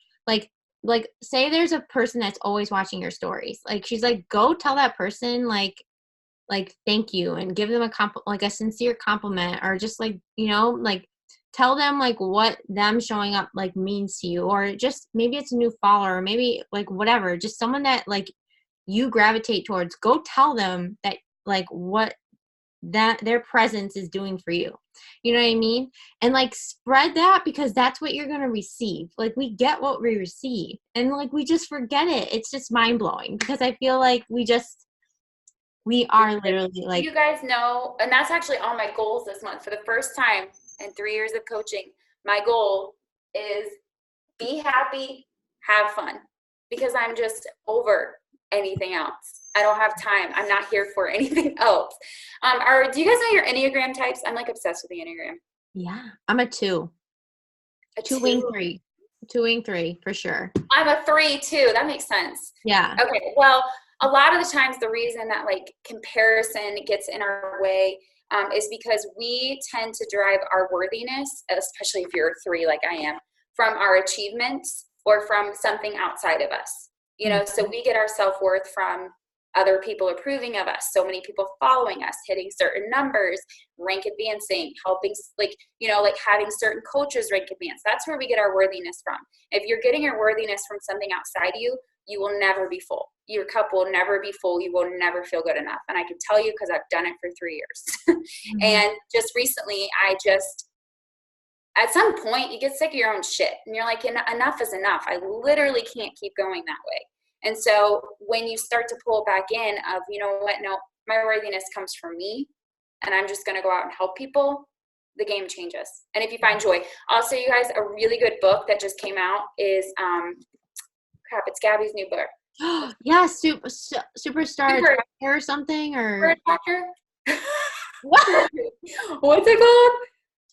say there's a person that's always watching your stories. Like she's like, go tell that person like thank you and give them a sincere compliment, or just like, like tell them like what them showing up like means to you, or just maybe it's a new follower, or maybe like whatever, just someone that like you gravitate towards. Go tell them that like what that their presence is doing for you. You know what I mean? And like spread that, because that's what you're going to receive. Like we get what we receive, and like we just forget it. It's just mind blowing, because I feel like we just We are literally like, You guys know, and that's actually all my goals this month. For the first time in 3 years of coaching, my goal is be happy, have fun, because I'm just over anything else. I don't have time. I'm not here for anything else. Do you guys know your Enneagram types? I'm like obsessed with the Enneagram. yeah, I'm a 2. A 2 2. wing 3. 2 wing 3 for sure. I'm a 3 too. That makes sense. Yeah. Okay. Well, a lot of the times the reason that like comparison gets in our way is because we tend to derive our worthiness, especially if you're a 3 like I am, from our achievements or from something outside of us. You know, so we get our self-worth from other people approving of us, so many people following us, hitting certain numbers, rank advancing, helping, like, you know, like having certain coaches rank advance. That's where we get our worthiness from. If you're getting your worthiness from something outside you, you will never be full. Your cup will never be full. You will never feel good enough. And I can tell you because I've done it for 3 years. And just recently, at some point, you get sick of your own shit. And you're like, enough is enough. I literally can't keep going that way. And so when you start to pull back in of, you know what, no, my worthiness comes from me, and I'm just going to go out and help people, the game changes. And if you find joy. Also, you guys, a really good book that just came out is, it's Gabby's new book. Yeah, Superstar Attractor or something, or Attractor? what? What's it called?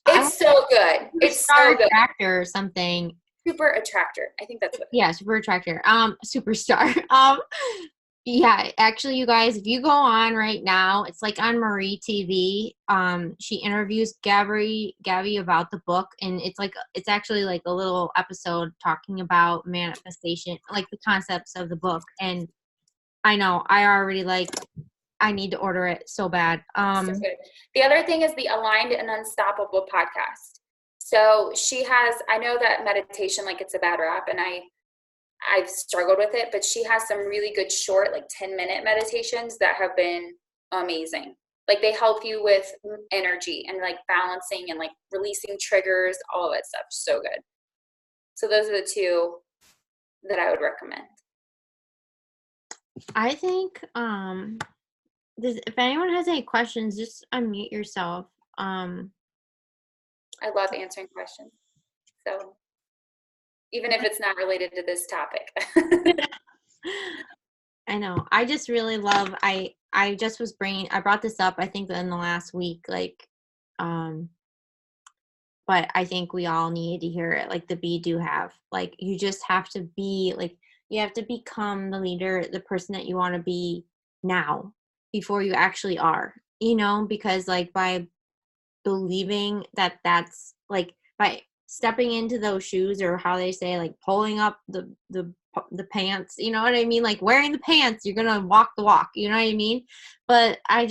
It's so good. It's so good. Attractor or something. Super Attractor. I think that's what. Yeah, Super Attractor. Superstar. Yeah, actually, you guys, if you go on right now, it's like on Marie TV. She interviews Gabby about the book, and it's actually like a little episode talking about manifestation, like the concepts of the book. And I know I need to order it so bad. So good. The other thing is the Aligned and Unstoppable podcast. So she has, I know that meditation, like it's a bad rap, and I've struggled with it, but she has some really good short, like 10-minute meditations that have been amazing. Like they help you with energy and like balancing and like releasing triggers, all of that stuff. So good. So those are the 2 that I would recommend. I think, if anyone has any questions, just unmute yourself. I love answering questions. So even if it's not related to this topic. I know. I just really love, I brought this up, I think in the last week, like, but I think we all needed to hear it. Like the be do have, like, you just have to be like, you have to become the leader, the person that you want to be now before you actually are, you know, because like by believing that that's like, by stepping into those shoes, or how they say, like pulling up the pants, you know what I mean? Like wearing the pants, you're going to walk the walk, you know what I mean? But I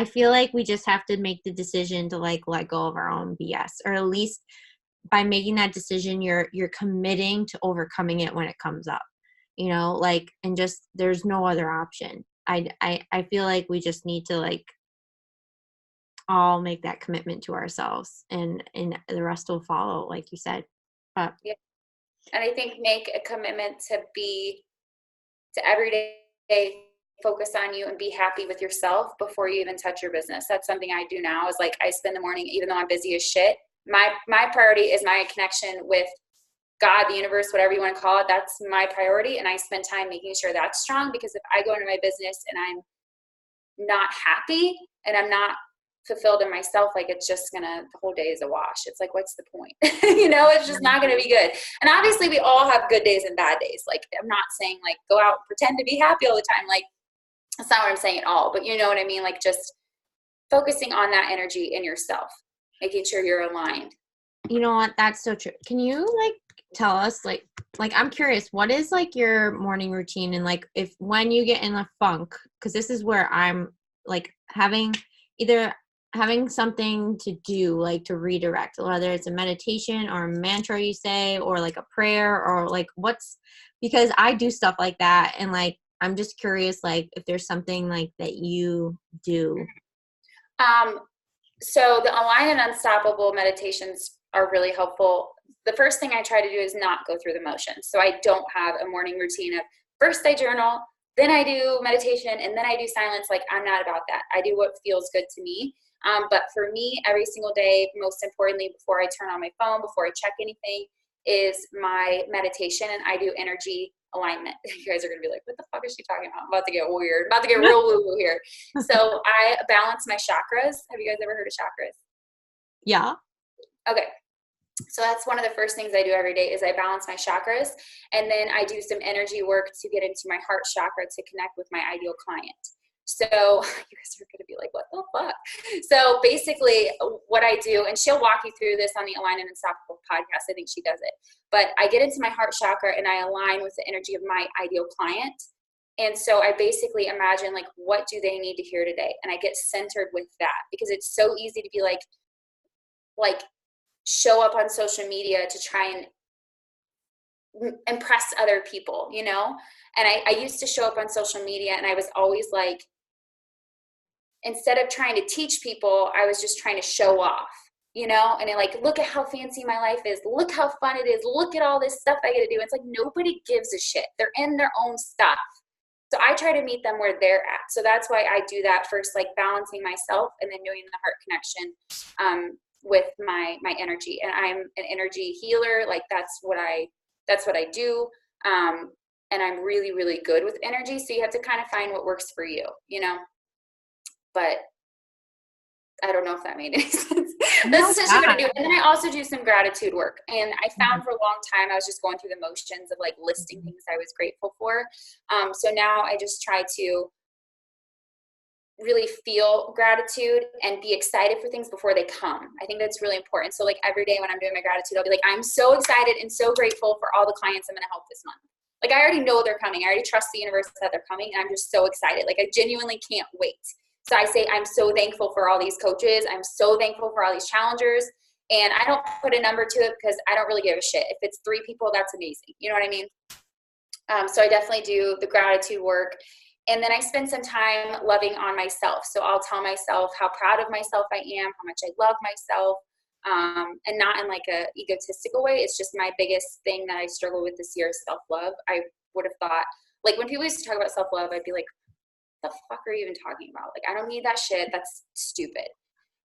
feel like we just have to make the decision to like let go of our own BS, or at least by making that decision, you're committing to overcoming it when it comes up, you know, like, and just, there's no other option. I feel like we just need to like all make that commitment to ourselves, and the rest will follow, like you said. But yeah. And I think make a commitment to every day focus on you and be happy with yourself before you even touch your business. That's something I do now, is like I spend the morning, even though I'm busy as shit, my priority is my connection with God, the universe, whatever you want to call it. That's my priority. And I spend time making sure that's strong, because if I go into my business and I'm not happy and I'm not fulfilled in myself, like it's just the whole day is a wash. It's like, what's the point? You know, it's just not gonna be good. And obviously we all have good days and bad days. Like I'm not saying like go out and pretend to be happy all the time. Like that's not what I'm saying at all. But you know what I mean? Like just focusing on that energy in yourself, making sure you're aligned. You know what? That's so true. Can you like tell us like I'm curious, what is like your morning routine, and like if when you get in a funk, because this is where I'm like having something to do, like to redirect, whether it's a meditation or a mantra you say, or like a prayer, or like because I do stuff like that, and like I'm just curious, like if there's something like that you do. So the Align and Unstoppable meditations are really helpful. The first thing I try to do is not go through the motions. So I don't have a morning routine of first I journal, then I do meditation, and then I do silence. Like, I'm not about that. I do what feels good to me. But for me, every single day, most importantly, before I turn on my phone, before I check anything, is my meditation, and I do energy alignment. You guys are going to be like, what the fuck is she talking about? I'm about to get weird. I'm about to get real woo-woo here. So I balance my chakras. Have you guys ever heard of chakras? Yeah. Okay. So that's one of the first things I do every day is I balance my chakras, and then I do some energy work to get into my heart chakra to connect with my ideal client. So you guys are going to be like, what the fuck? So basically what I do, and she'll walk you through this on the Align and Unstoppable podcast. I think she does it. But I get into my heart chakra and I align with the energy of my ideal client. And so I basically imagine, like, what do they need to hear today? And I get centered with that, because it's so easy to be like show up on social media to try and impress other people, you know? And I used to show up on social media, and I was always like, instead of trying to teach people, I was just trying to show off, you know? And like, look at how fancy my life is. Look how fun it is. Look at all this stuff I get to do. It's like, nobody gives a shit. They're in their own stuff. So I try to meet them where they're at. So that's why I do that first, like balancing myself and then doing the heart connection with my energy. And I'm an energy healer. Like that's what I do. And I'm really, really good with energy. So you have to kind of find what works for you, you know? But I don't know if that made any sense. That's essentially what I do. And then I also do some gratitude work. And I found for a long time, I was just going through the motions of like listing things I was grateful for. So now I just try to really feel gratitude and be excited for things before they come. I think that's really important. So like every day when I'm doing my gratitude, I'll be like, I'm so excited and so grateful for all the clients I'm going to help this month. Like I already know they're coming. I already trust the universe that they're coming. And I'm just so excited. Like I genuinely can't wait. So I say, I'm so thankful for all these coaches. I'm so thankful for all these challengers. And I don't put a number to it because I don't really give a shit. If it's 3 people, that's amazing. You know what I mean? So I definitely do the gratitude work. And then I spend some time loving on myself. So I'll tell myself how proud of myself I am, how much I love myself, and not in like a egotistical way. It's just my biggest thing that I struggle with this year is self-love. I would have thought, like when people used to talk about self-love, I'd be like, the fuck are you even talking about? Like, I don't need that shit. That's stupid.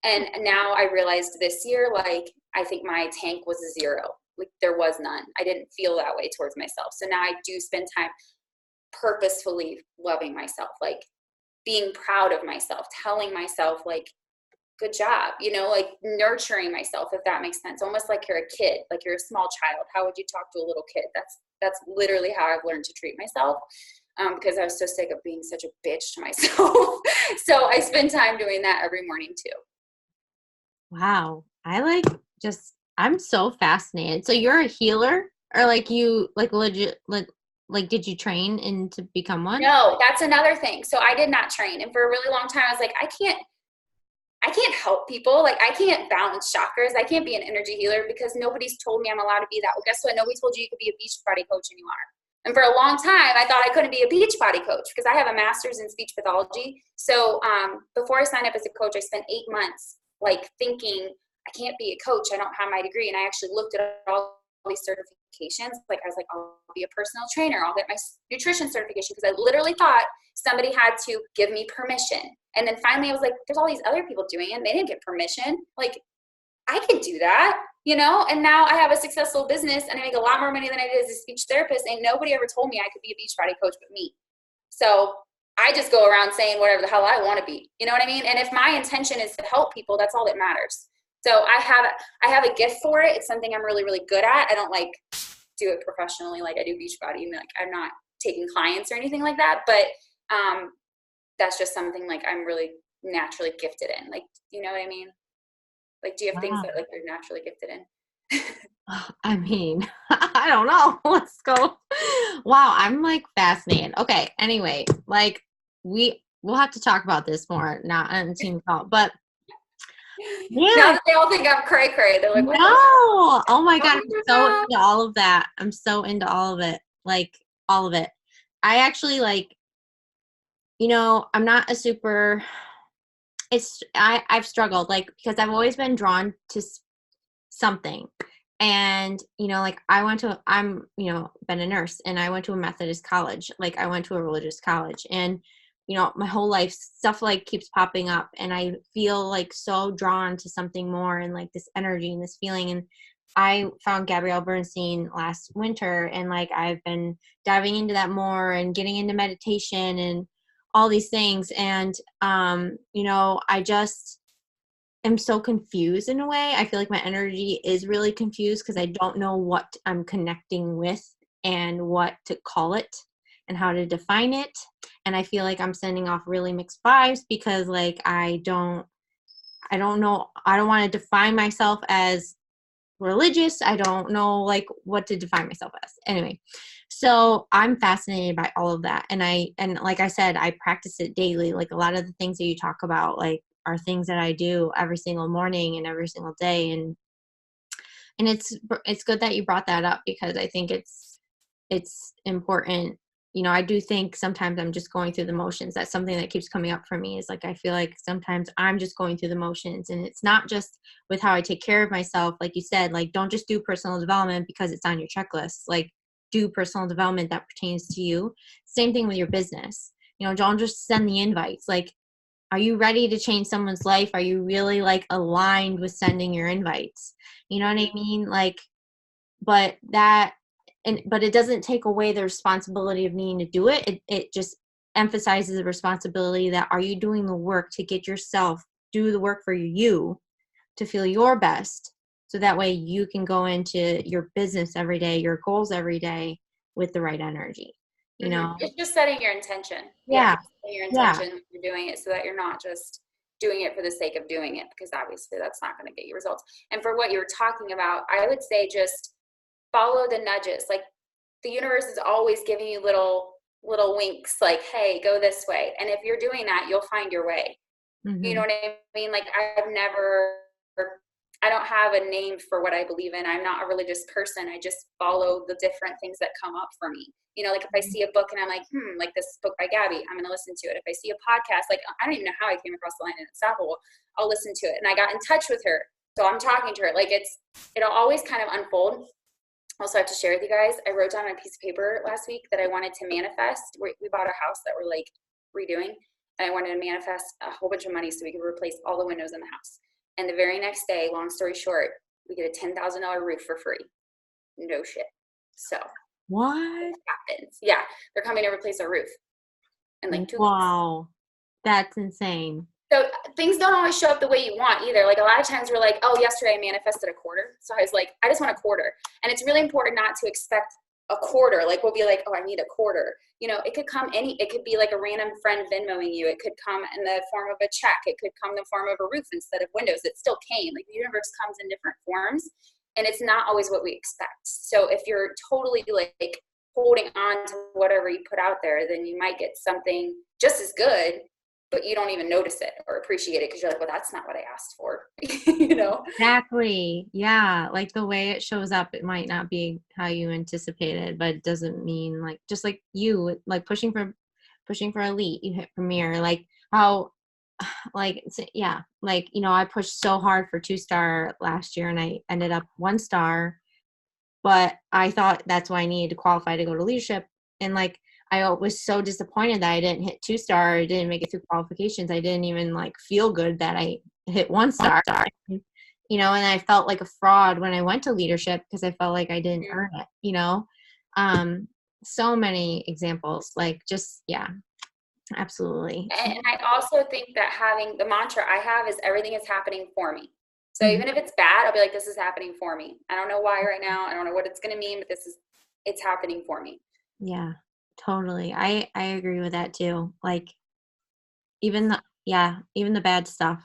And now I realized this year, like, I think my tank was a 0. Like there was none. I didn't feel that way towards myself. So now I do spend time purposefully loving myself, like being proud of myself, telling myself like, good job, you know, like nurturing myself, if that makes sense. Almost like you're a kid, like you're a small child. How would you talk to a little kid? That's literally how I've learned to treat myself. Because I was so sick of being such a bitch to myself. So I spend time doing that every morning too. Wow. I'm so fascinated. So you're a healer, or like you like legit, like did you train in to become one? No, that's another thing. So I did not train. And for a really long time, I was like, I can't help people. Like I can't balance chakras. I can't be an energy healer because nobody's told me I'm allowed to be that. Well, guess what? Nobody told you could be a beach body coach and you are. And for a long time, I thought I couldn't be a beach body coach because I have a master's in speech pathology. So before I signed up as a coach, I spent 8 months like thinking I can't be a coach. I don't have my degree. And I actually looked at all these certifications. Like I was like, I'll be a personal trainer. I'll get my nutrition certification because I literally thought somebody had to give me permission. And then finally I was like, there's all these other people doing it. And they didn't get permission. Like I can do that. You know, and now I have a successful business and I make a lot more money than I did as a speech therapist. And nobody ever told me I could be a beach body coach but me. So I just go around saying whatever the hell I want to be. You know what I mean? And if my intention is to help people, that's all that matters. So I have a gift for it. It's something I'm really, really good at. I don't like do it professionally like I do beach body. And like I'm not taking clients or anything like that. But that's just something like I'm really naturally gifted in. Like, you know what I mean? Like, do you have things that like you're naturally gifted in? I mean, I don't know. Let's go. Wow, I'm like fascinated. Okay, anyway, like we'll have to talk about this more, not on team call, but yeah. Now that they all think I'm cray cray, they're like, what no. Oh my God, I'm so into all of that. I'm so into all of it. Like all of it. I actually like, you know, I'm not a super I've struggled like because I've always been drawn to something, And, like I'm, been a nurse, and I went to a Methodist college. Like I went to a religious college, and, my whole life stuff like keeps popping up, and I feel like so drawn to something more, and like this energy and this feeling. And I found Gabrielle Bernstein last winter, and like I've been diving into that more and getting into meditation and all these things. And, I just am so confused in a way. I feel like my energy is really confused because I don't know what I'm connecting with and what to call it and how to define it. And I feel like I'm sending off really mixed vibes because like I don't know, I don't want to define myself as religious. I don't know like what to define myself as. Anyway, so I'm fascinated by all of that. And like I said, I practice it daily. Like a lot of the things that you talk about, like are things that I do every single morning and every single day. And it's good that you brought that up because I think it's important. I do think sometimes I'm just going through the motions. That's something that keeps coming up for me is like, I feel like sometimes I'm just going through the motions, and it's not just with how I take care of myself. Like you said, like, don't just do personal development because it's on your checklist. Like do personal development that pertains to you. Same thing with your business. Don't just send the invites. Like, are you ready to change someone's life? Are you really like aligned with sending your invites? You know what I mean? Like, but it doesn't take away the responsibility of needing to do it. It just emphasizes the responsibility that are you doing the work to get yourself, do the work for you to feel your best. So that way you can go into your business every day, your goals every day with the right energy, It's just setting your intention. Yeah. Setting your Yeah. intention when you're doing it so that you're not just doing it for the sake of doing it, because obviously that's not going to get you results. And for what you were talking about, I would say just follow the nudges. Like the universe is always giving you little winks like, hey, go this way. And if you're doing that, you'll find your way. Mm-hmm. You know what I mean? Like I don't have a name for what I believe in. I'm not a religious person. I just follow the different things that come up for me. Like if I see a book and I'm like, like this book by Gabby, I'm going to listen to it. If I see a podcast, like I don't even know how I came across the line in Unstoppable, I'll listen to it. And I got in touch with her. So I'm talking to her. Like it'll always kind of unfold. Also, I have to share with you guys, I wrote down on a piece of paper last week that I wanted to manifest. We bought a house that we're like redoing, and I wanted to manifest a whole bunch of money so we could replace all the windows in the house. And the very next day, long story short, we get a $10,000 roof for free. No shit. So what happens? Yeah, they're coming to replace our roof in like 2 weeks. Wow, that's insane. So things don't always show up the way you want either. Like a lot of times we're like, oh, yesterday I manifested a quarter. So I was like, I just want a quarter. And it's really important not to expect a quarter. Like we'll be like, oh, I need a quarter. It could come it could be like a random friend Venmoing you. It could come in the form of a check. It could come in the form of a roof instead of windows. It still came. Like the universe comes in different forms, and it's not always what we expect. So if you're totally like holding on to whatever you put out there, then you might get something just as good, but you don't even notice it or appreciate it because you're like, well, that's not what I asked for. Exactly. Yeah. Like the way it shows up, it might not be how you anticipated, but it doesn't mean like, just like you, like pushing for elite, you hit premier, like how, like, yeah, like, I pushed so hard for 2-star last year and I ended up 1-star, but I thought that's why I needed to qualify to go to leadership. And like, I was so disappointed that I didn't hit 2-star. I didn't make it through qualifications. I didn't even like feel good that I hit 1-star. And I felt like a fraud when I went to leadership because I felt like I didn't earn it. So many examples, like just, yeah, absolutely. And I also think that having the mantra I have is everything is happening for me. So even if it's bad, I'll be like, this is happening for me. I don't know why right now. I don't know what it's going to mean, but it's happening for me. Yeah, totally. I agree with that too. Like even the bad stuff,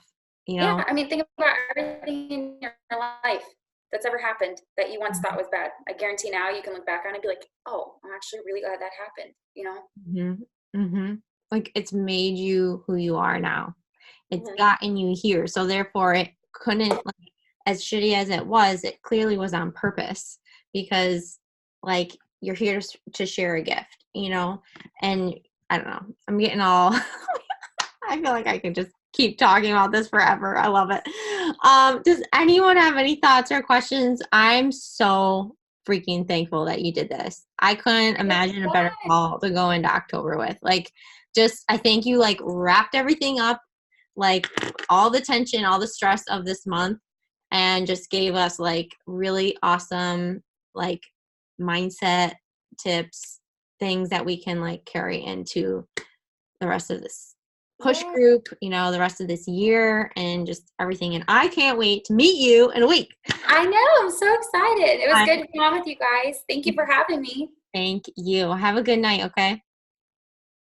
Yeah. I mean, think about everything in your life that's ever happened that you once thought was bad. I guarantee now you can look back on it and be like, oh, I'm actually really glad that happened, Like it's made you who you are now. It's gotten you here. So therefore it couldn't, like, as shitty as it clearly was on purpose because like you're here to share a gift, and I don't know, I'm getting all, I feel like I could just keep talking about this forever. I love it. Does anyone have any thoughts or questions? I'm so freaking thankful that you did this. I couldn't imagine a better fall to go into October with. Like, just, I think you like wrapped everything up, like all the tension, all the stress of this month, and just gave us like really awesome, like mindset tips, things that we can like carry into the rest of this push group, you know, the rest of this year and just everything. And I can't wait to meet you in a week. I know. I'm so excited. It was good to be on with you guys. Thank you for having me. Thank you. Have a good night. Okay.